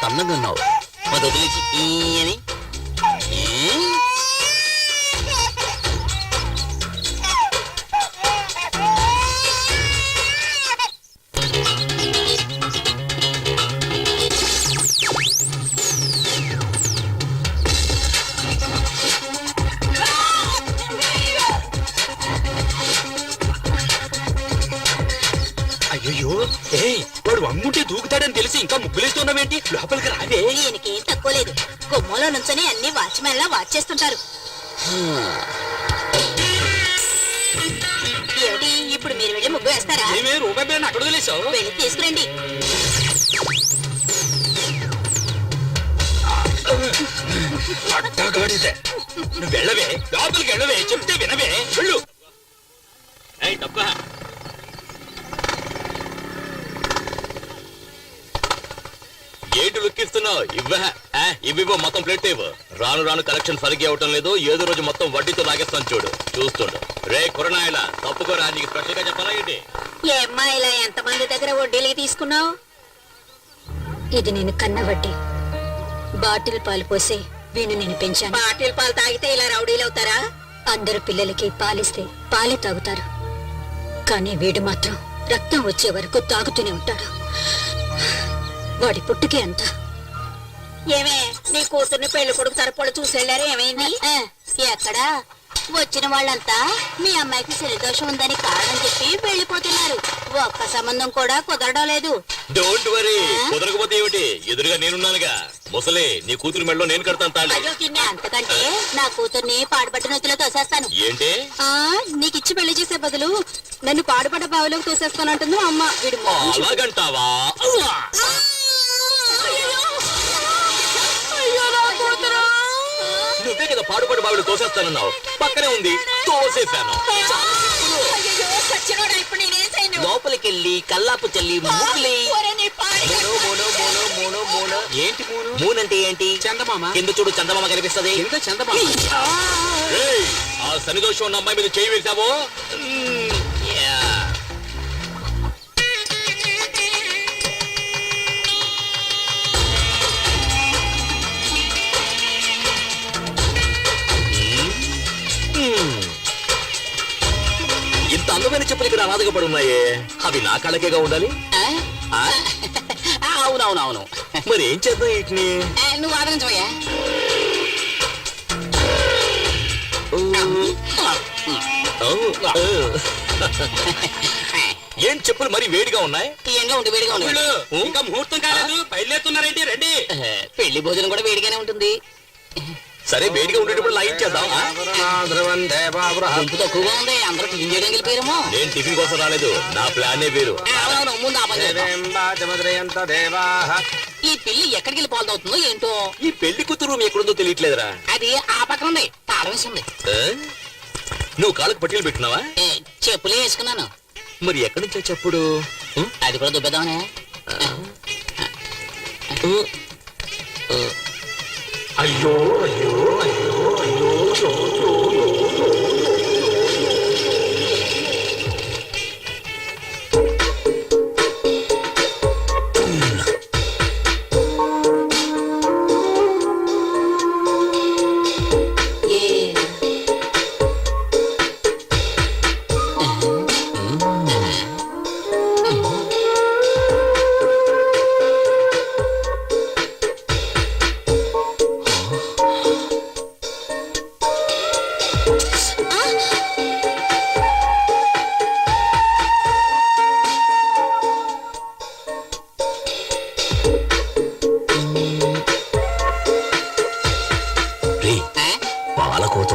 అంత అందంగా ఉన్నావు. అది వదిలేసి అని అయ్యో వాడు అమ్ముంటే దూకుతాడని తెలిసి ఇంకా ముగ్గులేస్తున్నావేంటి? లోపలికి రావే. ఈయనకేం తక్కువ లేదు. కొమ్మలో నుంచొని అన్ని వాచ్మెన్ లా వాచ్ చేస్తుంటారు. ఏమిటి ఇప్పుడు మీరు వెళ్ళి ముగ్గు వేస్తారా? ఏమే రూపాయి బిళ్ళని అక్కడ వదిలేసావు? వెళ్ళి తీసుకురండి. అట్టగాడిదే. నువ్వు వెళ్ళవే, లోపలికి వెళ్ళవే, చెప్తే వినవే. వెళ్ళు. తప్ప ఏంటి లుక్కిస్తున్నావు? ఇవ్వ మొత్తం ప్లేట్ ఇవ్వు. రాను రాను కలెక్షన్ సరిగ్గా అవటం లేదు. ఏదో రోజు మొత్తం వడ్డీతో లాగేస్తాను చూడు. చూస్తుండు. రే కురనాయలా తప్పుకోరా, నీకు స్పెషల్ గా చెప్పాలా ఏంటి? ఏమ్మా ఇలా ఎంతమంది దగ్గర వడ్డీలకి తీసుకున్నావు? ఇది నేను కన్న వడ్డీ. బాటిల్ పాలు పోసి వీణు నేను పెంచాను. బాటిల్ పాలు తాగితే ఇలా రౌడీలు అవుతారా? అందరు పిల్లలకి పాలిస్తే పాలే తాగుతారు, కానీ వీడు మాత్రం రక్తం వచ్చే వరకు తాగుతూనే ఉంటాడు. వాడి పుట్టుకే అంత. ఏమే నీ కూతుర్ని పెళ్లి కొడుకు తరపుడు చూసేళ్ళారు, ఏమైంది? ఎక్కడా వచ్చిన వాళ్ళంతా మీ అమ్మాయికి శనిదోషం ఉందని కారణం చెప్పి వెళ్ళిపోతున్నారు. ఒక్క సంబంధం కూడా కుదరడం లేదు. డోంట్ వరీ, కుదరకపోతే ఏమిటి, ఎదురుగా నేనున్నానుగా. ముసలే, నీ కూతురు మెడలో నేను కడతాను తాళి. అంతకంటే నా కూతుర్ని పాడుబడ్డ నొత్తులో తోసేస్తాను. ఏంటి? నీకిచ్చి పెళ్లి చేసే బదులు నన్ను పాడుబడ్డ బావిలోకి తోసేస్తానంటుంది అమ్మ. వీడు అలాగంటావా? నువ్వే కదా పాడుపడి బావిలో తోసేస్తానన్నావు. పక్కనే ఉంది, తోసేశాను. లోపలికెళ్ళి కల్లాపు చల్లి ముగ్గులే. ఏంటి మూనంటే ఏంటి? చందమామ. కింద చూడు, చందమామ కనిపిస్తది. ఆ శనిదోషం ఉన్న అమ్మాయి మీద చేయి వేశావో. ఇంత అందమైన చెప్పులు ఇక్కడ అనాథగా పడి ఉన్నాయే, అవి నా కళకేగా ఉండాలి. అవునవునవును. మరి ఏం చేద్దాం వీటిని? నువ్వు ఆదరించవయ్యా. ఏం చెప్పులు మరి వేడిగా ఉన్నాయి? వేడిగా ఉంది. ఇంకా ముహూర్తం కాలేదు, బయలుదేరుతున్నారేంటి? రండి. పెళ్లి భోజనం కూడా వేడిగానే ఉంటుంది. సరే, వేడిగా ఉండేటప్పుడు లాగించేద్దాం. గుంపు తక్కువగా ఉంది, అందరూ టిఫిన్ చేయడం వెళ్ళిపోయారేమో. నేను టిఫిన్ కోసం రాలేదు, నా ప్లానే వేరు. ముందు ఈ పెళ్లి ఎక్కడికి వెళ్ళి పాల్తవుతుందో ఏంటో. ఈ పెళ్లి కూతురు ఎక్కడుందో తెలియట్లేదురా. అది ఆ పక్కన ఉంది, తాళం వేసింది. నువ్వు కాళ్ళకు పట్టీలు పెట్టినావా? చెప్పులే వేసుకున్నాను. మరి ఎక్కడి నుంచో చెప్పుడు? అది కూడా దుబ్బేద్దామనే. అయ్యో అయ్యో అయ్యో అయ్యో.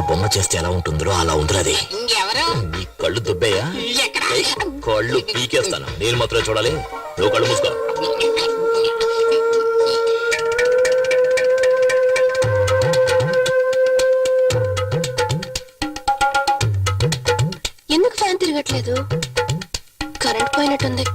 బొమ్మ చేస్తే ఎలా ఉంటుందో అలా ఉందిరది. నీ కళ్ళు దుబ్బేయా? కళ్ళు పీకేస్తాను. నేను మాత్రమే చూడాలి, నువ్వు కళ్ళు మూసుకో. ఎందుకు ఫ్యాన్ తిరగట్లేదు? కరెంట్ పోయినట్టుంది.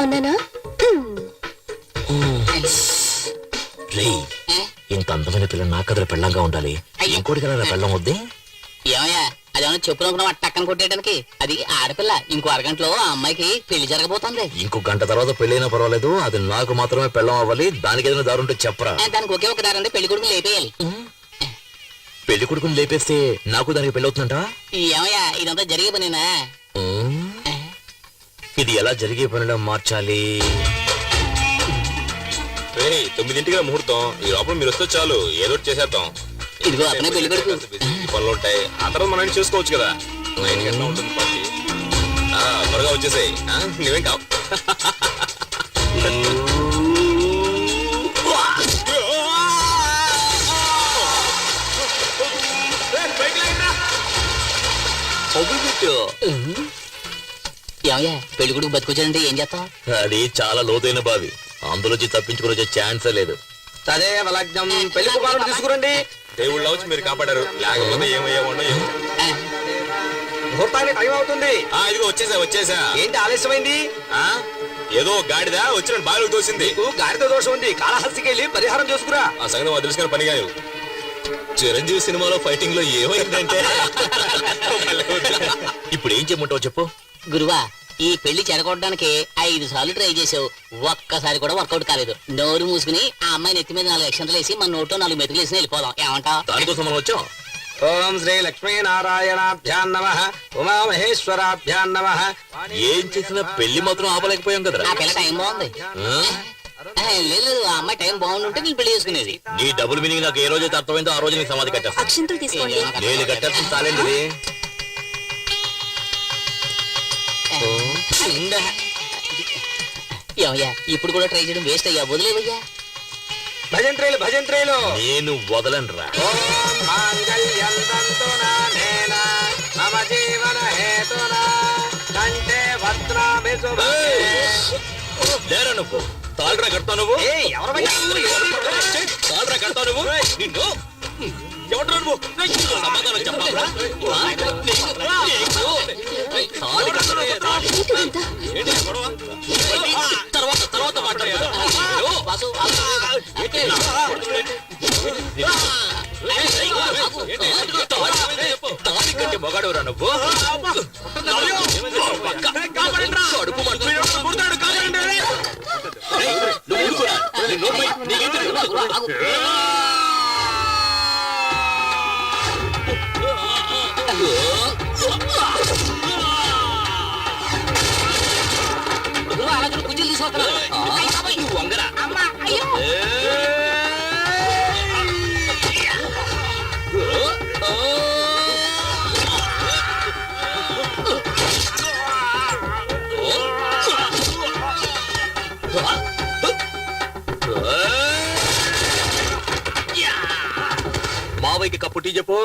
ఉన్నానా రేయ్ ఇంత అందమైన పిల్ల నా కథల పెళ్ళంగా ఉండాలి. ఇంకోటి కదా పెళ్ళం వద్దే. ఏమయ్యా అదేమన్నా చెప్పు అనుకున్నావు టక్కన కొట్టేయడానికి? అది ఆడపిల్ల. ఇంకో అరగంటలో ఆ అమ్మాయికి పెళ్లి జరగబోతుంది. ఇంకో గంట తర్వాత పెళ్ళైనా పర్వాలేదు, అది నాకు మాత్రమే పెళ్ళం అవ్వాలి. దానికి ఏదైనా దారి ఉంటే చెప్పరా. దానికి ఒకే ఒక దారంటే పెళ్లి కొడుకుని లేపేయాలి. పెళ్లి కొడుకుని లేపేస్తే నాకు దానికి పెళ్ళి అవుతుందంట. ఏమయ్యా ఇదంతా జరిగే పనేనా? ఇది ఎలా జరిగే పనిలో మార్చాలి? 9ంటిగా ముహూర్తం. ఈ లోపల మీరు వస్తే చాలు, ఏదో ఒకటి చేసేద్దాం. ఇదిగో అతనే పెళ్లి కొడుకు. పనులు ఉంటాయి, ఆ తర్వాత మనం చూసుకోవచ్చు కదా. 9 గంటల ఉంటుంది పార్టీ. త్వరగా వచ్చేసాయి, నువ్వేం కావు. ఏమయ్యా పెళ్లి కొడుకు బతికొచ్చాడంటే ఏం చేస్తాం? అది చాలా లోతైన బావి, అందులోంచి తప్పించుకుని వచ్చే ఛాన్సే లేదు. అదే లగ్నం పెళ్లి కుమారుడు తీసుకురండి. దేవుళ్ళ వచ్చి మీరు కాపాడారు, లేకపోతే ఏమయ్యేవాడో ఏమో. ముహూర్తానికి టైం అవుతుంది. ఇదిగో వచ్చేసా. ఏంటి ఆలస్యమైంది? ఏదో గాడిదా వచ్చిన బావిలోకి తోసింది. నీకు గాడిద దోషం ఉంది, కాళహస్తికి వెళ్ళి పరిహారం చేసుకురా. ఆ సంగతి మాకు తెలుసుకున్న పని కాదు. చిరంజీవి సినిమాలో ఫైటింగ్ లో ఏమైందంటే ఇప్పుడు ఏం చేయమంటావు చెప్పు. గురువా ఈ పెళ్లి చెడగొట్టడానికి 5 సార్లు ట్రై చేసావు, ఒక్కసారి కూడా వర్కౌట్ కాలేదు. నోరు మూసుకుని ఆ అమ్మాయి నెత్తి మీద 4 అక్షంతలు వేసి మన నోట్లో 4 మెతుకులు వేసి వెళ్ళిపోదాం. ఏమంటావు? దానికోసం మనం వచ్చాం. ఓం శ్రీ లక్ష్మీ నారాయణాభ్యాం నమః, ఉమామహేశ్వరాభ్యాం నమః. ఏం చేసినా పెళ్లి మాత్రం ఆపలేకపోయాం కదరా. ఆ పిల్ల టైం బాగుంది. లేదు ఆ అమ్మాయి టైం బాగుంటుంటే నేను పెళ్లి చేసుకునేది. నీ డబుల్ మీనింగ్ నాకు ఏ రోజైతే అర్థమైందో ఆ రోజు నీకు సమాధి కట్టేస్తా. అక్షంతలు తీసుకోండి. నేను కట్టేస్తాను చాలేండి. ఏమయ్యా ఇప్పుడు కూడా ట్రై చేయడం వేస్ట్ అయ్యా, వదిలేవయ్యా. భజంత్రేలు నేను వదలను రా. ఓం మాంగళ్యం తంతునా నేన మమ జీవన హేతునా కంఠే భద్రాభి శుభగే. లేరా నువ్వు తాళ్ళరా కడతావు నువ్వు. తాళ్ళరా కడతావు నువ్వు. నిన్ను ఎవడ్రా నువ్వు? సమాధానం చెప్పాలా? తాళి కట్టరా? ఏంటి గొడవ? తర్వాత మాట్లాడతా. తాళి కట్టి మొగాడురా నువ్వు. కడుపు కుర్చీలు తీసుకొస్తున్నా వంగరా. మావయ్యకి కప్పు టీ చెప్పు.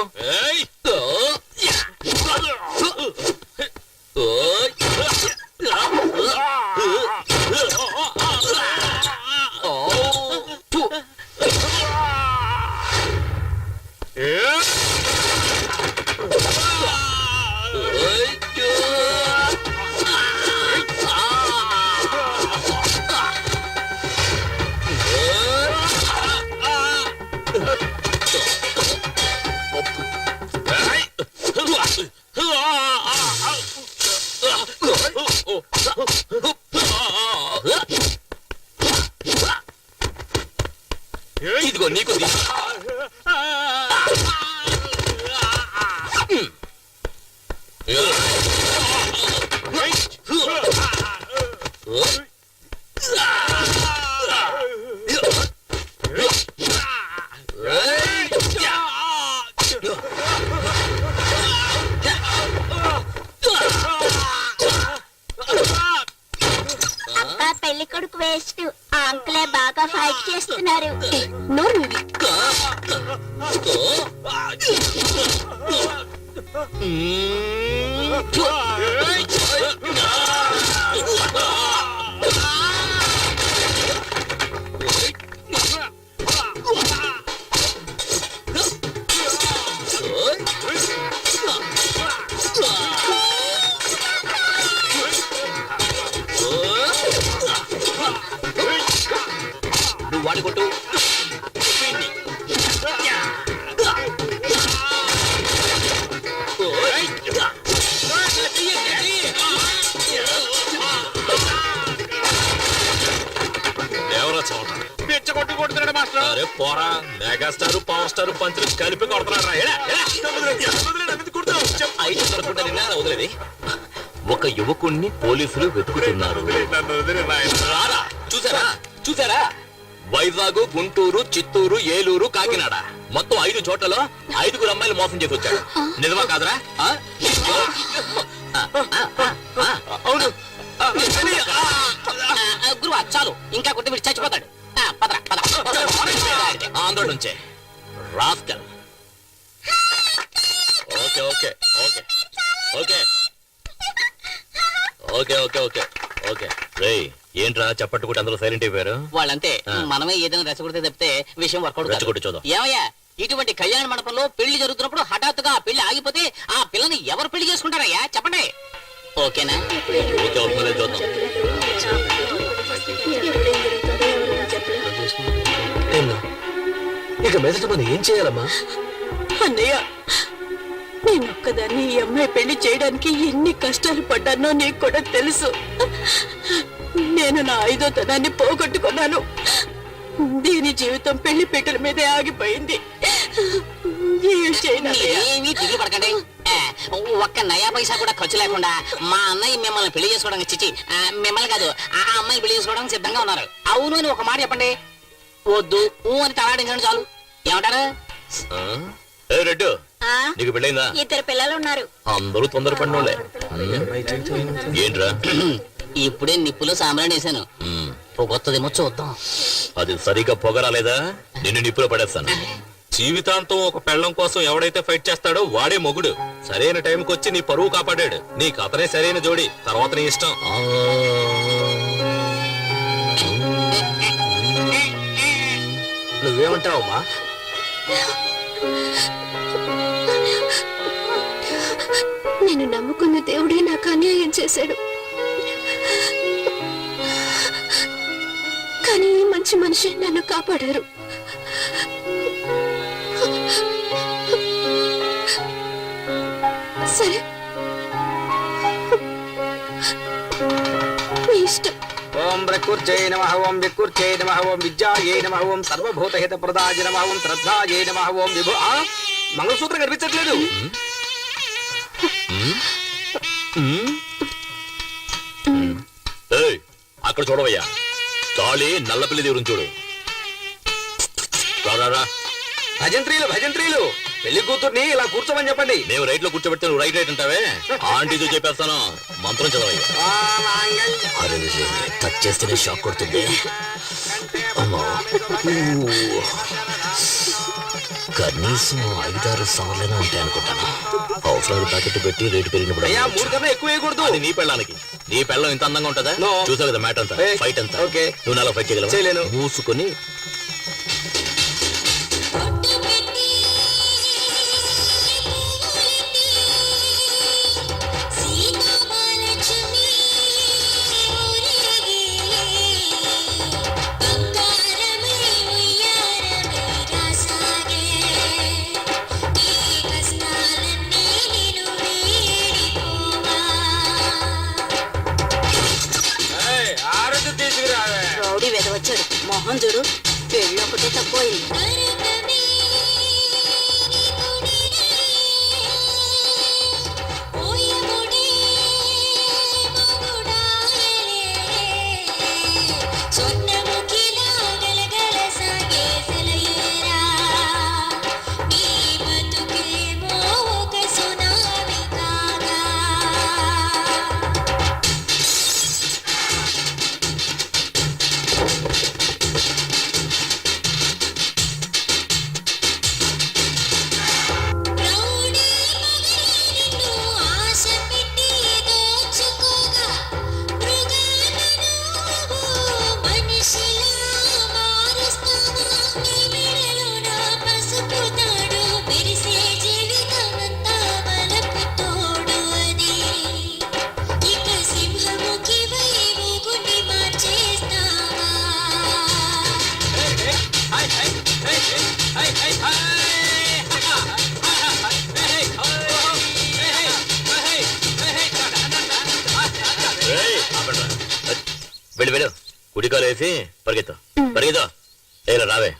ఇదిగో నీకు పెళ్లి కొడుకు వేస్ట్. ఆ అంకులే బాగా ఫైట్ చేస్తున్నారు. వాడి కొట్టు వీణ్ణి. ఎవరో చోట పిచ్చ కొట్టు కొడుతున్నాడు మాస్టర్. అరే పోరా, మెగాస్టార్ పవర్ స్టార్ పంచులు కలిపి కొడుతున్నారా? ఐదు దొరకకుండా నిన్న వదిలేది. ఒక యువకుణ్ణి పోలీసులు వెతుకుతున్నారు. రారా, చూసారా చూసారా? వైజాగ్, గుంటూరు, చిత్తూరు, ఏలూరు, కాకినాడ మొత్తం 5 చోట్లలో 5 అమ్మాయిలు మోసం చేసి వచ్చాడు. నిజమా కాదురా? అవును. గురువా చాలు, ఇంకా కొట్టి వీడు చచ్చిపోతాడు. పదరా పద. ఆంధ్ర నుంచే rascal. Okay okay okay okay okay okay okay okay. రేయ్ ఏంట్రా చప్పట్టుకుంటే అందరూ సైలెంట్ అయిపోయారు? వాళ్ళంతే, మనమే ఏదైనా రెచ్చగొడితే తప్పితే విషయం వర్కౌట్ రెచ్చగొట్టు చూద్దాం. ఏమయ్యా, ఇటువంటి కళ్యాణ మండపంలో పెళ్లి జరుగుతున్నప్పుడు హఠాత్తుగా ఆ పెళ్లి ఆగిపోతే ఆ పిల్లని ఎవరు పెళ్లి చేసుకుంటారయ్యా చెప్పండి. ఓకేనా? ఓకే అవుతుందో లేదో చూద్దాం. ఇక మీదట మనం ఏం చేయాలమ్మా? అన్నయ్య, నేనొక్కదాన్ని ఈ అమ్మాయి పెళ్లి చేయడానికి ఎన్ని కష్టాలు పడ్డానో నీకు కూడా తెలుసు. నేను నా 5వ తనాన్ని పోగొట్టుకున్నాను. దీని జీవితం పెళ్లి పీటల మీదే ఆగిపోయింది. ఏం చేయను అన్నయ్య? ఏమీ దిగులు పడకండి. ఒక్క నయా పైసా కూడా ఖర్చు లేకుండా మా అన్నయ్య మిమ్మల్ని పెళ్లి చేసుకోవడానికి చిచ్చి మిమ్మల్ని కాదు ఆ అమ్మాయిని పెళ్లి చేసుకోవడానికి సిద్ధంగా ఉన్నారు. అవును అని ఒక మాట చెప్పండి, వద్దు ఊ అని తలాడించండి చాలు. ఏమంటారు? ఏ రెడ్డు, నీకు పెళ్ళైందా? 2 పిల్లలు ఉన్నారు. అందరూ తొందరపడినోళ్ళే. ఏంట్రా? ఇప్పుడే నిప్పులో సాంబ్రాణి వేసాను, పొగొత్తదేమో చూద్దాం. అది సరిగా పొగరాలేదా నిన్ను నిప్పులో పడేస్తాను. జీవితాంతం ఒక పెళ్ళం కోసం ఎవడైతే ఫైట్ చేస్తాడో వాడే మొగుడు. సరైన టైంకి వచ్చి నీ పరువు కాపాడాడు. నీకు అతనే సరైన జోడి, తర్వాత నీ ఇష్టం. నువ్వేమంటావమ్మా? నేను నమ్ముకున్న దేవుడే నాకు అన్యాయం చేశాడు. కానీ ఈ మంచి మనిషి నన్ను కాపాడారు. సరే, మీ ఇష్టం. ఓం ప్రకృత్యై నమః, ఓం వికృత్యై నమః, ఓం విద్యాయై నమః, ఓం సర్వభూతహిత ప్రదాయ నమః, ఓం శ్రద్ధాయై నమః, ఓం విభు. మంగళసూత్రం కనిపించట్లేదు. ఏయ్, అక్కడ చూడవయ్యా, తాళి నల్లపిల్లి దేవుని చూడు. రా భజంత్రీలు భజంత్రీలు, పెళ్లి కూతుర్ని ఇలా కూర్చోమని చెప్పండి. మేము రైట్ లో కూర్చోబెడితే నువ్వు రైట్ అంటావే? ఆంటీతో చెప్పేస్తాను, మంత్రం చదవయ్యా. అరే టచ్ చేస్తేనే షాక్ కొడుతుంది. అమ్మా, కనీసం 5-6 సార్లైనా ఉంటాయి అనుకుంటాను. అవసరాలు ప్యాకెట్ పెట్టి రేటు పెరిగినప్పుడు అయ్యా 3 కన్నా ఎక్కువ వేయకూడదు. అది నీ పెళ్ళానికి. నీ పెళ్ళం ఇంత అందంగా ఉంటుందా? No. చూసావు కదా మ్యాట్ అంతా, ఫైట్ అంతా. ఓకే. నువ్వు నాలో ఫైట్ చేయగలవా? చేయలేను. మూసుకొని ఆరోగ్య తీసుకురావే. రౌడీ వెదవచ్చాడు, మొహం చూడు. పెళ్ళి ఒకటే తక్కువైంది. వెళ్ళు కుడికాలు వేసి పరిగెత్తా పరిగెత్తా ఏలా రావే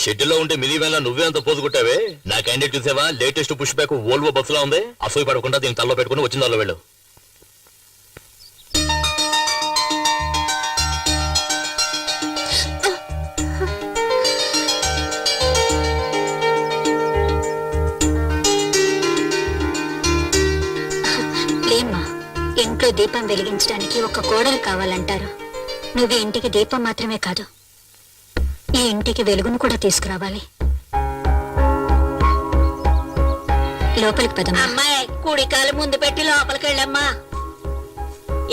షెడ్యూల్లో ఉంటే మినీ వ్యాన్ లా నువ్వే అంత పోజు కొట్టావే నా క్యాండిడేట్ చూసావా లేటెస్ట్ పుష్ బ్యాక్ వోల్వో బస్సులా ఉంది అసూయ పడకుండా దీన్ని తల్లో పెట్టుకుని వచ్చిన దానిలో వెళ్ళు లేమ్మా, ఇంట్లో దీపం వెలిగించడానికి ఒక కోడలు కావాలంటారు. నువ్వు ఈ ఇంటికి దీపం మాత్రమే కాదు, ఈ ఇంటికి వెలుగును కూడా తీసుకురావాలి. లోపలికి పదమ్మా. అమ్మాయి కుడికాలు ముందు పెట్టి లోపలికి వెళ్ళమ్మా.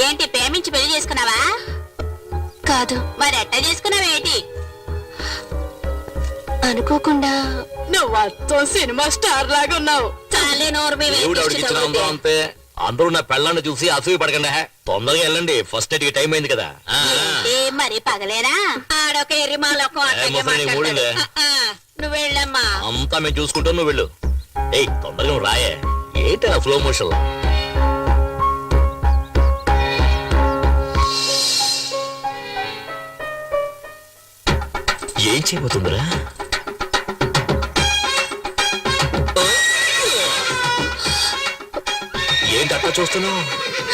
ఏంటి ప్రేమించి పెళ్లి చేసుకున్నావా? కాదు, మరి ఎట్ట చేసుకున్నావేంటి? అనుకోకుండా. నువ్వు అత్తో సినిమా స్టార్ లాగా ఉన్నావు. చాలే నోరు మీ దేవుడు ఆవిడకి ఇచ్చిన అందం అంతే. అందరూ నా పెళ్ళాన్ని చూసి అసూయ పడకండి తొందరగా వెళ్ళండి ఫస్ట్ నైట్ కి టైం అయింది కదా మరి పగలేనా? ఆడొక ఎర్రిమాలొక మూడిందే నువ్వు వెళ్ళమ్మా. అంతా మేము చూసుకుంటాం నువ్వు వెళ్ళు. ఏయ్ తొందరగా నువ్వు రాయే ఏంటి ఆ స్లో మోషన్ ఏం చేయబోతుందిరా ఏంటి అట్లా చూస్తున్నావు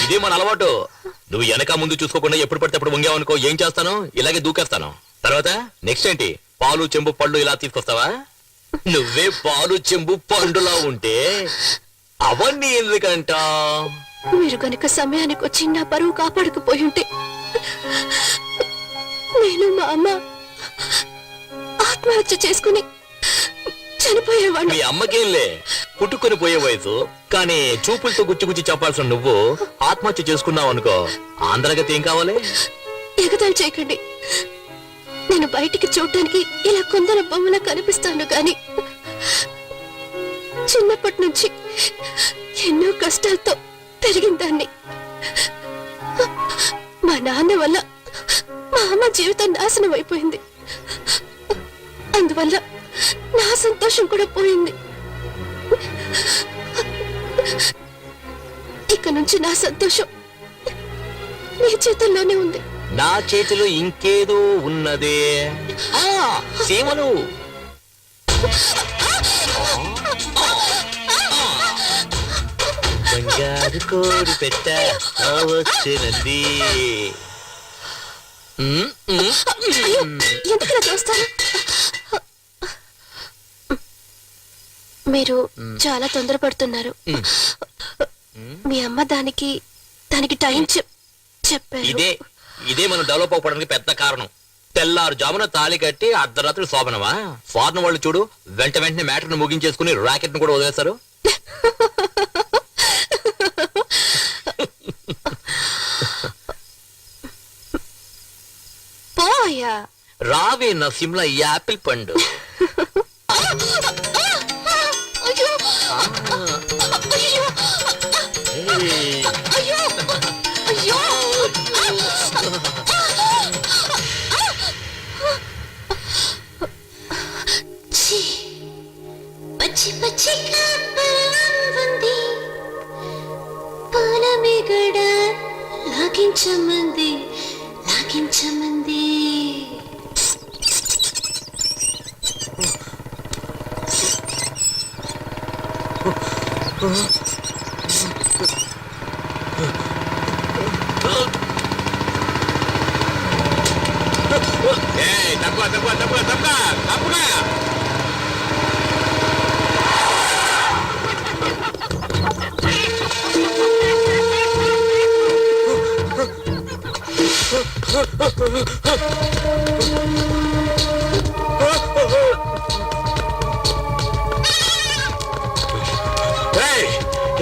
ఇదే మన అలవాటు నువ్వు వెనక ముందు చూసుకోకుండా ఎప్పుడు పడితే అప్పుడు వంగావనుకో ఏం చేస్తాను ఇలాగే దూకేస్తాను తర్వాత నెక్స్ట్ ఏంటి పాలు చెంబు పళ్ళు ఇలా తీసుకొస్తావా నువ్వే పాలు చెంబు పండులా ఉంటే అవన్నీ ఎందుకంట మీరు కనుక సమయానికి వచ్చి నా పరువు కాపాడకపోయి ఉంటే నేను మా అమ్మ ఆత్మహత్య చేసుకుని చనిపోయేవాడు. మీ అమ్మకేంలే పుట్టుకొని పోయే వయసు కానీ చూపులతో గుచ్చి గుచ్చి చెప్పాల్సిన నువ్వు ఆత్మహత్య చేసుకున్నావు అనుకో ఆంధ్రగతి ఏం కావాలి ఎగతాళి చేయకండి. నేను బయటికి చూడటానికి ఇలా కొందర బొమ్మలా కనిపిస్తాను గాని చిన్నప్పటి నుంచి ఎన్నో కష్టాలతో పెరిగిన దాన్ని. మా నాన్న వల్ల మా అమ్మ జీవితం నాశనం అయిపోయింది. అందువల్ల నా సంతోషం కూడా పోయింది. ఇక నుంచి నా సంతోషం నీ చేతుల్లోనే ఉంది. నా చేతిలో ఇంకేదో ఉన్నదే సీమలు బంగారు కోడి పెట్ట వచ్చినది ఎందుకు చూస్తారు? మీరు చాలా తొందరపడుతున్నారు. మీ అమ్మ దానికి టైం చెప్పారు. ఇదే మనం డెవలప్ అవ్వడానికి పెద్ద కారణం తెల్లారు జామున తాళి కట్టి అర్ధరాత్రి శోభనమా ఫారెన్ వాళ్ళు చూడు వెంటనే మ్యాటర్ ను ముగించేసుకుని రాకెట్ ను కూడా వదిలేస్తారు పోయా రావే నా సిమ్లా యాపిల్ పండు పచ్చి పచ్చి కాపలాంది పాలమిగడ లాగించమంది తప్పుగా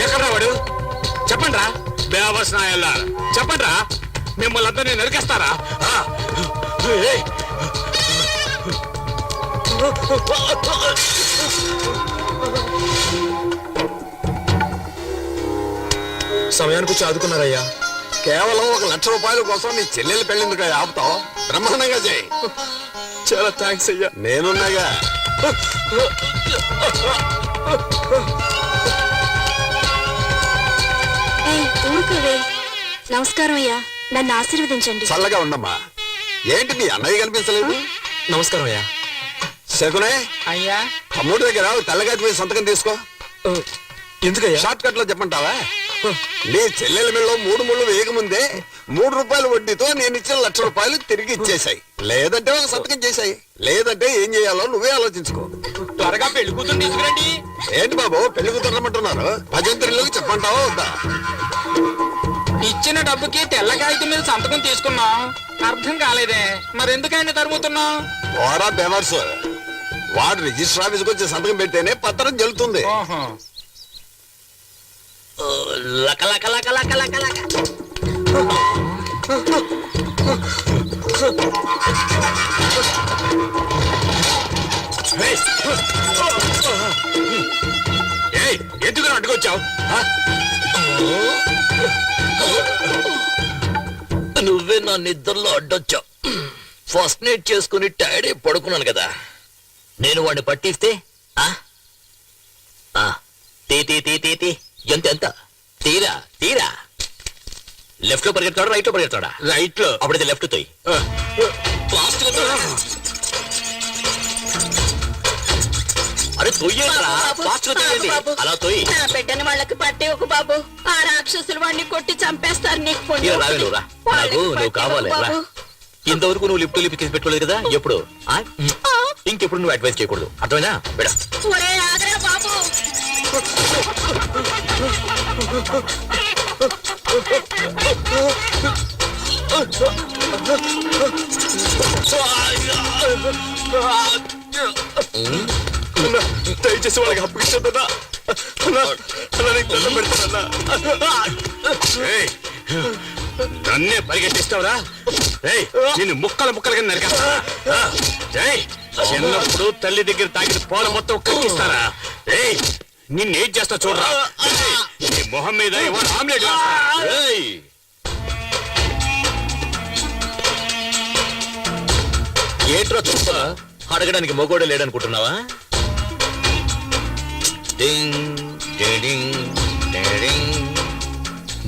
ఎక్కడ వాడు చెప్పండి రా బేవస్నాయల్లా చెప్పండి రా మిమ్మల్ని అందరినీ నరికేస్తారా సమయానికి వచ్చి ఆదుకున్నారయ్యా. కేవలం 1,00,000 రూపాయల కోసం నీ చెల్లెలు పెళ్ళిందుకు ఆపుతావు బ్రహ్మాండంగా చేయి. చాలా థ్యాంక్స్ అయ్యా. నేనున్నాగా. నమస్కారం అయ్యా. నన్ను ఆశీర్వదించండి. చల్లగా ఉండమ్మా. ఏంటి మీ అన్నయ్య కనిపించలేదు? నమస్కారం అయ్యా. శకునే, అయ్యా తమ్ముడి దగ్గర తెల్లగాటి మీద సంతకం తీసుకో. ఎందుకయ్యా? షార్ట్ కట్ లో చెప్పంటావా? నీ చెల్లెల మెడలో 3 ముళ్ళు వేయకముందే 3 రూపాయల వడ్డీతో నేను ఇచ్చిన ₹1,00,000 తిరిగి ఇచ్చేసాయి. లేదంటే ఒక సంతకం చేశాయి. లేదంటే ఏం చేయాలో నువ్వే ఆలోచించుకో. త్వరగా పెళ్లి కూతురు తీసుకురండి. ఏంటి బాబు పెళ్లి కూతురమంటున్నారు? భజంత్రిలోకి చెప్పంటావా వద్దా? ఇచ్చిన డబ్బుకి తెల్ల కాగితం మీద సంతకం తీసుకున్నాం. అర్థం కాలేదే, మరెందుకైనా తరుముతున్నాం? ఓరా బెవర్స్, వాడు రిజిస్టర్ ఆఫీస్కి వచ్చి సంతకం పెడితేనే పత్రం చెల్లుతుంది. ఓహో. లక లక లక లక లక లక. ఎందుకు అడ్డుకొచ్చావు? నువ్వే నా నిద్రలో అడ్డొచ్చావు. ఫస్ట్ నైట్ చేసుకుని టైర్డ్ అయి పడుకున్నాను కదా. నేను వాడిని పట్టిస్తే ఆ? ఆ, తీ తీ తీ తీ తీ. ఎంత ఎంత తీరా తీరా. లెఫ్ట్ లో పరిగెత్తాడా రైట్ లో పరిగెత్తాడా? రైట్ లో. అప్పుడైతే లెఫ్ట్ తోయి. ఫాస్ట్ గా తోయి. అరే తొయ్యేరా, ఫాస్ట్ గా తొయ్యండి. అలా తోయి. నా బిడ్డని వాళ్ళకి పట్టే ఒక బాబు. ఆ రాక్షసులు వాడిని కొట్టి చంపేస్తారు. నీకు పుణ్యం ఇలా రావే వస్తుంది. నువ్వు రా. వాళ్ళకి నాకు నువ్వు పట్టే కావాలి ఒక రా. బాబు. ఇంతవరకు నువ్వు లిఫ్ట్ లిఫ్ట్ తీసి పెట్టుకోలేదు కదా ఎప్పుడు? ఇంకెప్పుడు నువ్వు అడ్వైస్ చేయకూడదు, అర్థమైనా? బెడా ఒరే ఆగరా బాబు. దయచేసి వాళ్ళకి అప్పగించొద్దన్నా. నన్నే పరిగెట్టిస్తావురా? నేను ముక్కలు ముక్కలుగా నరికేస్తా. చిన్నప్పుడు తల్లి దగ్గర తాగిన పోల మొత్తం కక్కిస్తారా? నిన్నేం చేస్తా చూడరా. నీ మొహం మీద ఇవాళ ఆమ్లెట్ వేస్తా. ఏట్రా చూస్తా అడగడానికి మొగోడే లేడనుకుంటున్నావా?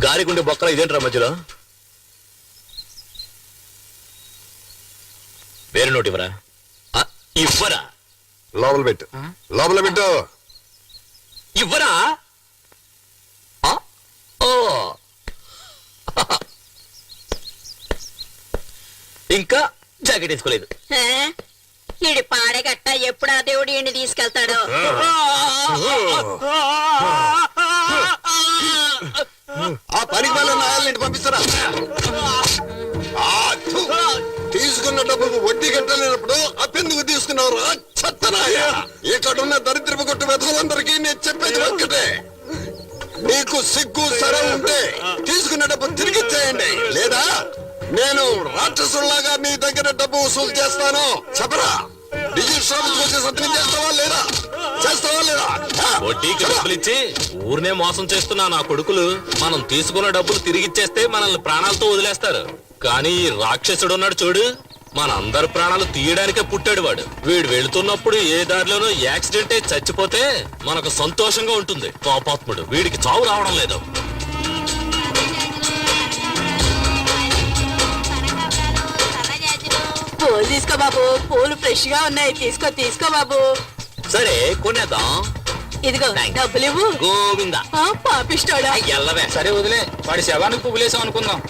గాలిగుండే బొక్కల ఇదేంట్రా మధ్యలో? వేరే నోటి ఇవ్వరా? ఇవ్వరా? లోపల పెట్టు, లోపల పెట్టు. ఇవ్వరా? ఓ ఇంకా జాకెట్ వేసుకోలేదు. ఆ? ఈడి పాడగట్ట ఎప్పుడు ఆ దేవుడు ఈయన్ని తీసుకెళ్తాడో. ఆ పనికి వాళ్ళ నాయాలని పంపిస్తారా? తీసుకున్న డబ్బుకు వడ్డీ కట్టలేనప్పుడు అప్పెందుకు తీసుకున్నారు? చెత్తనాయ! ఇక్కడున్న దరిద్రపు కొట్టు వెధలందరికీ నేను చెప్పేది ఒక్కటే, నీకు సిగ్గు సరే ఉంటే తీసుకున్న డబ్బు తిరిగిచ్చేయండి, లేదా నేను రాక్షసుల్లాగా నీ దగ్గర డబ్బు వసూలు చేస్తాను. చెప్పరా? రిజిస్టర్ ఆఫీస్కి వచ్చి సంతకం చేస్తావా లేదా? చేస్తావా లేదా? వడ్డీకి డబ్బులు ఇచ్చి ఊరినే మోసం చేస్తున్నా నా కొడుకులు. మనం తీసుకున్న డబ్బులు తిరిగిచ్చేస్తే మనల్ని ప్రాణాలతో వదిలేస్తారు. కానీ ఈ రాక్షసుడు ఉన్నాడు చూడు, మనందరి ప్రాణాలు తీయడానికే పుట్టాడు వాడు. వీడు వెళుతున్నప్పుడు ఏ దారిలోనో యాక్సిడెంట్ అయి చచ్చిపోతే మనకు సంతోషంగా ఉంటుంది. పాపాత్ముడు, వీడికి చావు రావడం లేదు. పూలు తీసుకో బాబు, పూలు ఫ్రెష్ గా ఉన్నాయి. తీసుకో తీసుకో బాబు. సరే కొనేద్దాం. ఇదిగో Thanks. డబ్బులు ఇవ్వు. గోవిందా పాపిస్తాడా? ఎల్లవే. సరే వదిలే, వాడి శవానికి పువ్వులేసాం అనుకుందాం.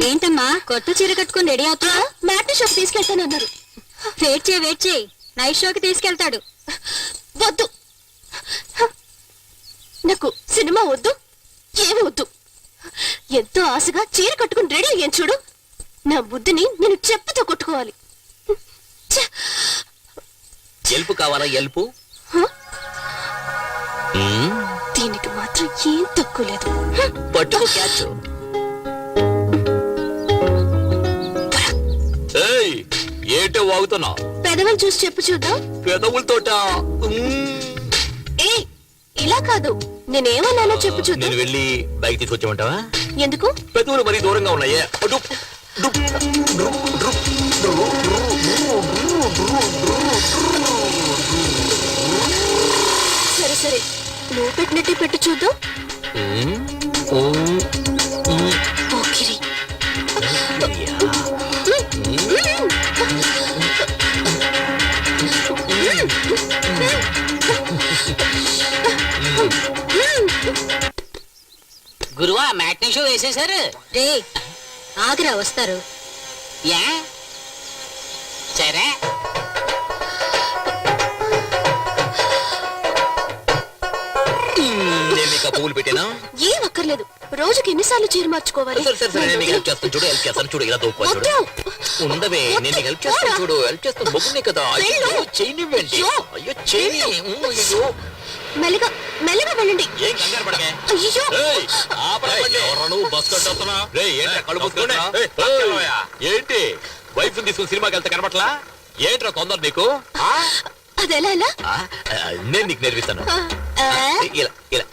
ఏంటమ్మా కొత్త చీర కట్టుకుని రెడీ అవుతా? మ్యాట్ని షోకి తీసుకెళ్తానన్నారు. వెయిట్ చేయి వెయిట్ చేయి, నైట్ షోకి తీసుకెళ్తాడు. వద్దు, నాకు సినిమా వద్దు, ఏమి వద్దు. ఎంతో ఆశగా చీర కట్టుకుని రెడీ అయ్యాను చూడు. నా బుద్ధిని నేను చెప్పుతో కొట్టుకోవాలి. ఎల్పు కావాలా? ఎల్పు దీనికి మాత్రం ఏం తక్కువ లేదు. పట్టుకో క్యాచ్. ఏయ్, ఏంటో వాగుతున్నా? పెదవులు చూసి చెప్పు చూద్దాం. పెదవులతోట? ఏ ఇలా కాదు, నేనేమన్నానో చెప్పు చూద్దాం. నేను వెళ్ళి బైక్ తీసుకొచ్చామంటావా? ఎందుకు? పెదవులు మరీ దూరంగా ఉన్నాయే. సరే సరే పెట్టినట్టే పెట్టు చూద్దాం. పోకిరి. గురువా మ్యాట్నీ షో వేసేశారు. రే ఆగ్రా వస్తారు. యా సరే నేను నీకు ఆ పువ్వులు పెట్టానా? ఏం అక్కర్లేదు. రోజుకి ఎన్నిసార్లు చీర మార్చుకోవాలి? సరే సరే సరే నేను నీకు హెల్ప్ చేస్తాను చూడు, హెల్ప్ చేస్తాను చూడు, ఇలా దూపో చూడు. వద్దు. ఉండవే నేను నీకు హెల్ప్ చేస్తాను చూడు, హెల్ప్ చేస్తాను మొగ్గునే కదా. అయ్యో చేయనివ్వండి, అయ్యో చేయని. అయ్యో మెల్లగా మెల్లగా వెళ్ళండి. ఏం కంగారు పడకే. అయ్యో ఏయ్, ఆపరా బండి. నువ్వు బస్ కట్టొస్తున్నా? రేయ్, ఏంట్రా కళ్ళు మూసుకుంటున్నా? ఏయ్, పక్కలోయా. ఏంటి వైఫ్ తీసుకుని సినిమాకి వెళ్తే కనపట్లా? ఏంట్రా తొందర నీకు? అదెలా ఎలా? ఆ, నేను నీకు నేర్పిస్తాను. ఆ, ఇలా ఇలా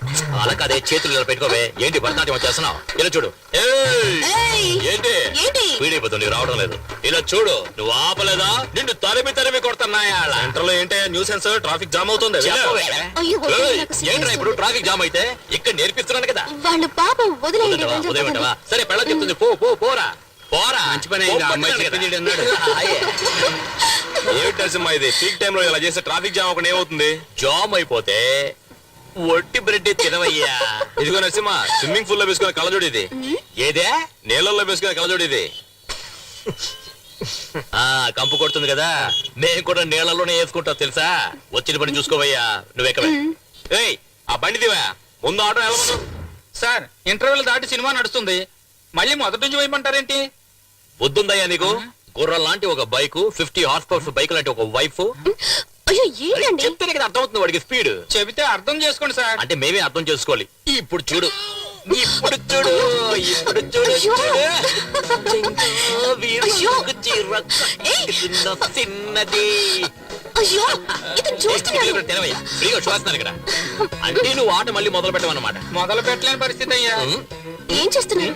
అలా కాదే, చేతులు ఇలా పెట్టుకోవే. ఏంటి భరతనాట్యం చేస్తున్నావు? ఇలా చూడు. ఏయ్, ఏయ్, ఏంటి ఏంటి? వీడైపోతుంది రావడం లేదు. ఇలా చూడు, నువ్వు ఆపలేదా నిన్ను తరిమి కొడుతున్నాయా? సెంటర్ లో ఏంటి న్యూసెన్స్, ట్రాఫిక్ జామ్ అవుతుంది. చెప్పవే. అయ్యో, వద్దు, ఏయ్, నాకు ఏంట్రా సిగ్గేస్తుంది. ఇప్పుడు ట్రాఫిక్ జామ్ అయితే? ఇక్కడ నేర్పిస్తున్నాను కదా. వాళ్ళు పాపం వదిలేయండి. వదిలేవా? వెళ్ళి వదిలేమంటావా? సరే పెళ్ళ చెప్తుంది, పో పో పోరా పోరా. మంచి పని అయింది, ఆ అమ్మాయి చెప్పింది ఈడు అన్నాడు. అయ్యే. ఏమిటి నరసింహ ఇది? పీక్ టైం లో ఇలా చేస్తే ట్రాఫిక్ జామ్ ఒకటి ఏమవుతుంది? జామ్ అయిపోతే ఒట్టి బ్రెడ్ తినవయ్యా. ఇదిగో నరసింహ, స్విమ్మింగ్ పూల్ లో వేసుకునే కళ్ళజోడు ఇది. ఏదే? నీళ్ళల్లో వేసుకునే కళ్ళజోడు ఇది. ఆ కంపు కొడుతుంది కదా, మేము కూడా నీళ్ళలోనే వేసుకుంటాం తెలుసా. వచ్చిన పని చూసుకోవయ్యా, నువ్వెక్కవే. ఏయ్, ఆ బండి దివా, ముందు ఆటో వెళ్ళమను. సార్ ఇంటర్వెల్ దాటి సినిమా నడుస్తుంది, మళ్ళీ మొదటి నుంచి వేయమంటారేంటి? బుద్ధుందయ్యా నీకు? గుర్రం లాంటి ఒక బైక్, 50 హార్స్ పవర్స్ బైక్ లాంటి ఒక వైఫ్. అయ్యో ఏంటండి? చెప్తేనే కదా అర్థమవుతుంది వాడికి స్పీడ్. చెబితే అర్థం చేసుకోండి సార్. అంటే మేమే అర్థం చేసుకోవాలి. ఇప్పుడు చూడు, ఇప్పుడు చూడు, ఇప్పుడు చూడు, అయ్యో. చూడు. వీరుడు అయ్యో. చీర కట్టుకున్న చిన్నది. అయ్యో ఇతను చూస్తున్నాడు. తెలవయ్యా, ఫ్రీగా చూస్తున్నాను ఇక్కడ. అంటే నువ్వు ఆట మళ్ళీ మొదలు పెట్టమన్నమాట. మొదలు పెట్టలేని పరిస్థితి అయ్యా. ఏం చేస్తున్నారు?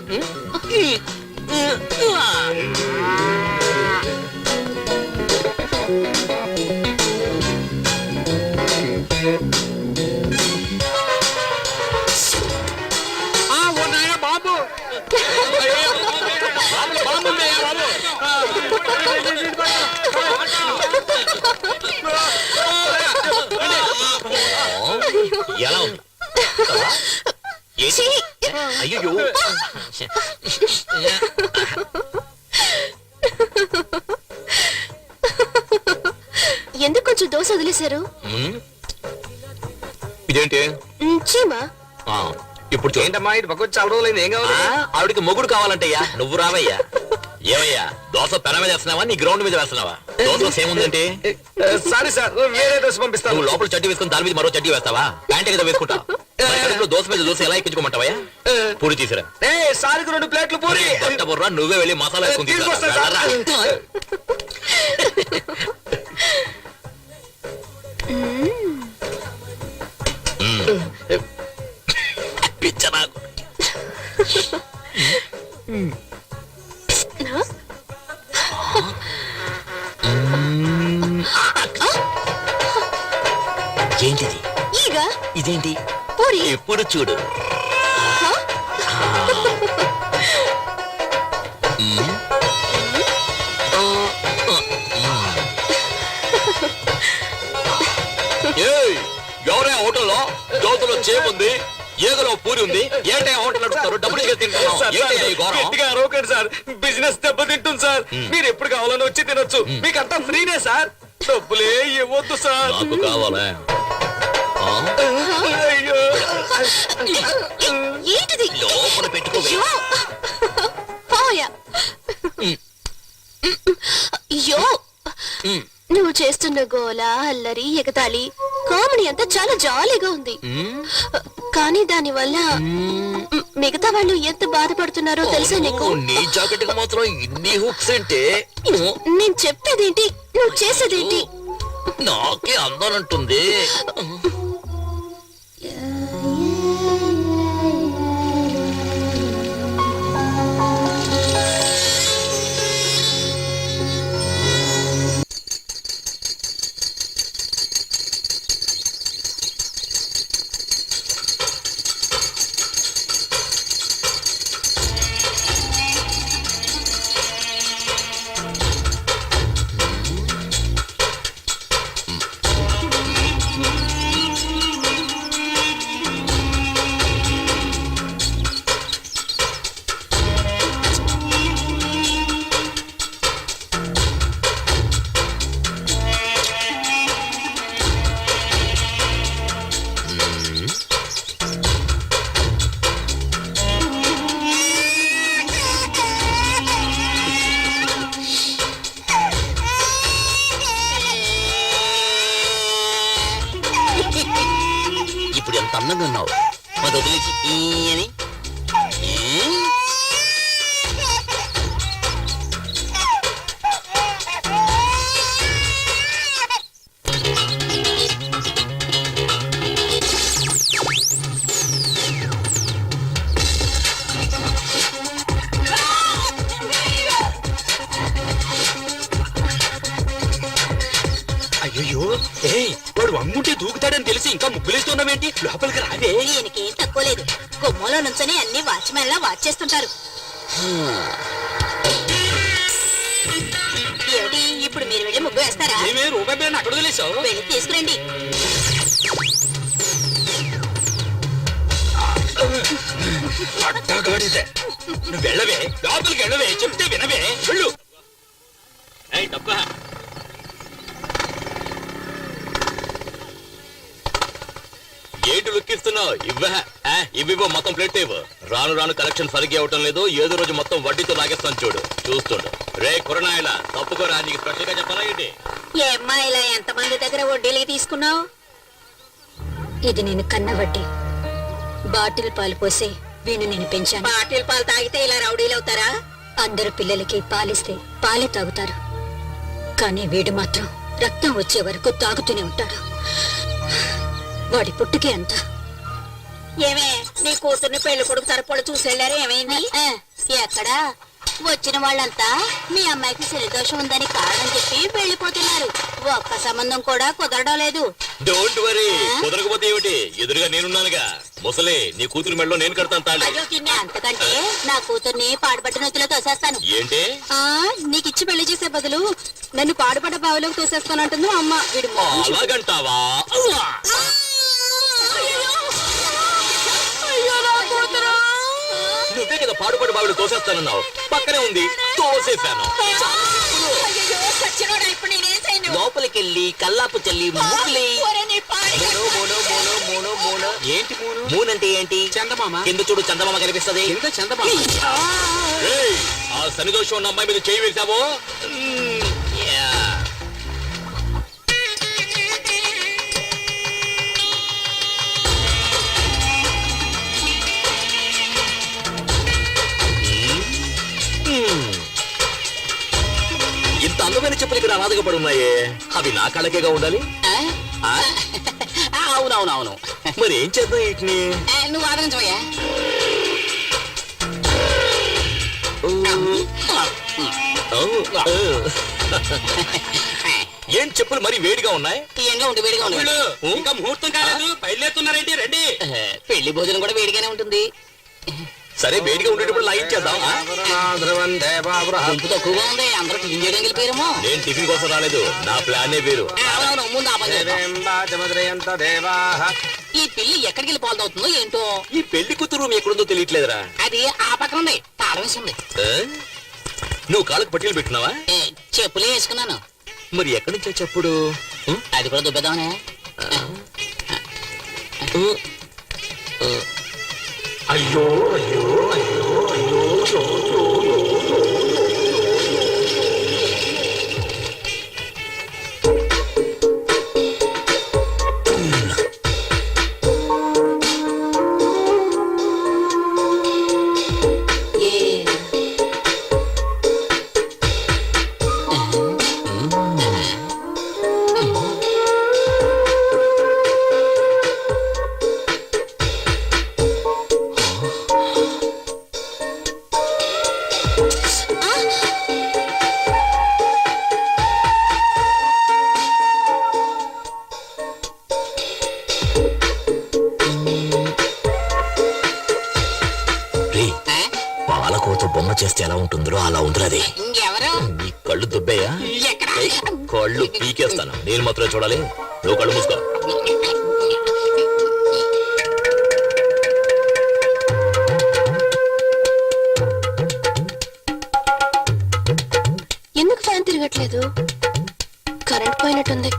బాబు ఎలా ఉంది? ఛీ! అయ్యో ఎందుకు కొంచెం దోశ వదిలేశారు? ఇదేంటి? చీమా ఆ, ఇప్పుడు చూడు. ఏంటమ్మా ఇది పక్క చాలా రోజులైంది, ఏం కావాలి? ఆవిడికి మొగుడు కావాలంటయ్యా, నువ్వు రావయ్యా. ఏమయ్యా, దోశ పెన మీద వేస్తున్నావా నీ గ్రౌండ్ మీద వేస్తున్నావా? దోశ ఏముందంటే సారీ సార్, వేరే దోశ పంపిస్తాను. నువ్వు లోపల చడ్డీ వేసుకుని దాని మీద మరో చడ్డీ వేస్తావా? ప్యాంట్ కదా వేసుకుంటావు. దోశ మీద దోశ ఎలా ఎక్కించుకోమంటావయ్యా? పూరి తీసిరా. సారికి 2 ప్లేట్లు పూరి. కొట్ట బుర్రా, నువ్వే వెళ్ళి మసాలా వేసుకుని తీసుకొస్తా సార్. తీసుకురా. పిచ్చ నాకు. ఏంటిది? ఈగ ఇదేంటి? పూరి. ఎప్పుడు చూడు. ఏయ్, ఎవరే హోటల్లో దోశలో చేముంది, ఏగలో పూరి ఉంది, ఏంటే హోటల్ నడుపుతారు? డబ్బులు ఇచ్చి తింటున్నాం. ఏంటి ఈ ఘోరం? సార్, బిజినెస్ దెబ్బతింటుంది సార్. మీరు ఎప్పుడు కావాలని వచ్చి తినొచ్చు, మీకు అంతా ఫ్రీనే సార్. డబ్బులే ఇవ్వద్దు సార్. నాకు కావాలా? ఆ? అయ్యో ఏంటిది? లోపల పెట్టుకోవే. అయ్యో పోయా. అయ్యో నువ్వు చేస్తున్న గోల, అల్లరి, ఎగతాళి, కామెడీ అంతా చాలా జాలీగా ఉంది. కానీ దాని వల్ల మిగతా వాళ్ళు ఎంత బాధపడుతున్నారో తెలుసా నీకు? నీ జాకెట్ కి మాత్రం ఇన్ని హుక్స్ అంటే నేను చెప్పేదేంటి, నువ్వు చేసేదేంటి? నాకే అందనంటుంది. అందంగా ఉన్నావు అది వదిలేసి ఈ అని ఈ? అయ్యో ఏయ్ వాడు అమ్ముంటే దూకుతాడని తెలిసి ఇంకా ముగ్గులేస్తున్నావేంటి లోపలికి రావే దీనికి ఏం తక్కువ లేదు గుమ్మలో నుంచొని అన్ని వాచ్మెన్ లా వాచ్ చేస్తుంటారు ఏమిటి ఇప్పుడు మీరు వెళ్ళి ముగ్గు వేస్తారా ఏమే రూపాయి బిళ్ళని అక్కడ వదిలేసావు వెళ్ళి తీసుకురండి అట్టగాడిదే నువ్వు వెళ్ళవే లోపలికి వెళ్ళవే చెప్తే వినవే వెళ్ళు ఏయ్ డబ్బా ఏంటి లుక్కిస్తున్నావు ఇవ్వ మొత్తం ప్లేట్ ఇవ్వు రాను రాను కలెక్షన్ సరిగ్గా అవటం లేదు ఏదో రోజు మొత్తం వడ్డీతో లాగేస్తాను చూడు చూస్తుండు రే కురనాయలా తప్పుకోరా నీకు స్పెషల్ గా చెప్పాలా ఏంటి ఏమ్మా ఇలా ఎంతమంది దగ్గర వడ్డీలకి తీసుకున్నావు? ఇది నేను కన్న వడ్డీ. బాటిల్ పాలు పోసి వీణు నేను పెంచాను. బాటిల్ పాలు తాగితే ఇలా రౌడీలు అవుతారా అందరు పిల్లలకి పాలిస్తే పాలే తాగుతారు, కానీ వీడు మాత్రం రక్తం వచ్చే వరకు తాగుతూనే ఉంటాడు. వాడి పుట్టుకే అంత. ఏమే నీ కూతుర్ని పెళ్లి కొడుకు తరపుడు చూసెళ్ళారు ఏమైంది ఎక్కడా వచ్చిన వాళ్ళంతా మీ అమ్మాయికి శనిదోషం ఉందని కారణం చెప్పి వెళ్ళిపోతున్నారు ఒక్క సంబంధం కూడా కుదరడం లేదు డోంట్ వరీ కుదరకపోతే ఏమిటి ఎదురుగా నేనున్నానుగా ముసలే నీ కూతురు మెడలో నేను కడతాను తాళి అయ్యో కిన్నే అంతకంటే నా కూతుర్ని పాడుబట్టిన నొత్తులో తోసేస్తాను ఏంటి నీకిచ్చి పెళ్లి చేసే బదులు నన్ను పాడుపడ్డ బావిలోకి తోసేస్తానంటుంది అమ్మ. వీడు అలాగంటావా నువ్వే కదా పాడుపడి బావిడ తోసేస్తానన్నావు పక్కనే ఉంది తోసేశాను ఇప్పుడు నేనేం చేయను లోపలికెళ్ళి కల్లాపు చల్లి ముగ్గులి ఒరే నీ పాడి ఏంటి మూనంటే ఏంటి? చందమామ కింద చూడు చందమామ కనిపిస్తది. కింద చందమామ ఏయ్, ఆ శనిదోషం ఉన్న అమ్మాయి మీద చేయి వేసావో యా. ఇంత అందమైన చెప్పులు ఇక్కడ అనాథగా పడి ఉన్నాయే అవి నా కళ్ళకేగా ఉండాలి ఆ? అవునవునవును. మరి ఏం చేద్దాం వీటిని నువ్వు ఆదరించవయ్యా. ఏం చెప్పులు మరి వేడిగా ఉన్నాయి ఈ ఎండలో ఉంటే వేడిగా ఉంది. ఇంకా ముహూర్తం కాలేదు బయలుదేరుతున్నారేంటి రండి పెళ్లి భోజనం కూడా వేడిగానే ఉంటుంది. సరే వేడిగా ఉండేటప్పుడు లైన్ చేద్దాం ధ్రువం దేవావృహ గుంపు తక్కువగా ఉంది, అందరూ టిఫిన్ చేయడానికి వెళ్ళిపోయారేమో. నేను టిఫిన్ కోసం రాలేదు నా ప్లానే వేరు అవునవును, ముందు ఆ పని చేద్దాం. దేవేంబాచమద్రయంత దేవాః. ఈ పిల్లి ఎక్కడికి వెళ్ళి పాలు తాగుతుందో ఏంటో. ఈ పెళ్లి కూతురు రూమ్ ఎక్కడుందో తెలియట్లేదురా అది ఆ పక్కన ఉంది, తాళం వేసింది. నువ్వు కాళ్ళకు పట్టీలు పెట్టినావా చెప్పులే వేసుకున్నాను. మరి ఎక్కడి నుంచో చెప్పుడు అది కూడా దుబ్బేద్దామనే. అయ్యో అయ్యో అయ్యో అయ్యో పాలకోత బొమ్మ చేస్తే ఎలా ఉంటుందో అలా ఉందిరా అది ఇంకెవరు? నీ కళ్ళు దుబ్బయ్యా ఎక్కడ? కళ్ళు పీకేస్తాను నేను మాత్రమే చూడాలి నువ్వు కళ్ళు మూసుకో ఎందుకు ఫ్యాన్ తిరగట్లేదు? కరెంట్ పోయినట్టుంది.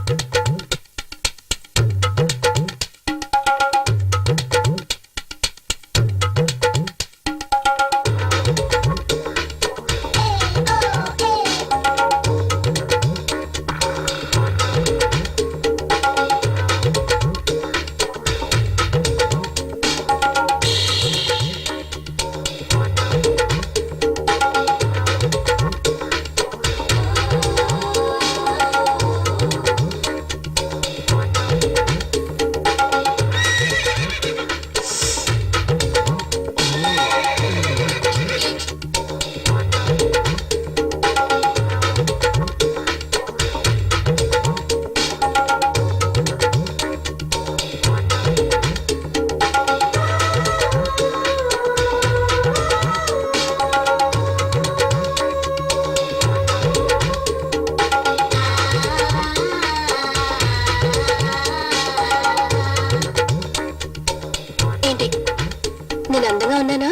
అందంగా ఉన్నానా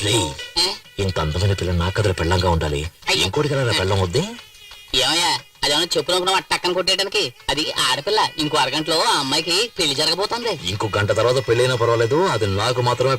రే ఇంత అందమైన పిల్ల నా కథల పెళ్ళంగా ఉండాలి. ఇంకోటి కదా పెళ్ళం వద్దే. ఏమయ్యా అదేమన్నా చెప్పులనుకున్నావు టక్కన కొట్టేయడానికి? అది ఆడపిల్ల. ఇంకో అరగంటలో ఆ అమ్మాయికి పెళ్లి జరగబోతోంది. ఇంకో గంట తర్వాత పెళ్ళైనా పర్వాలేదు, అది నాకు మాత్రమే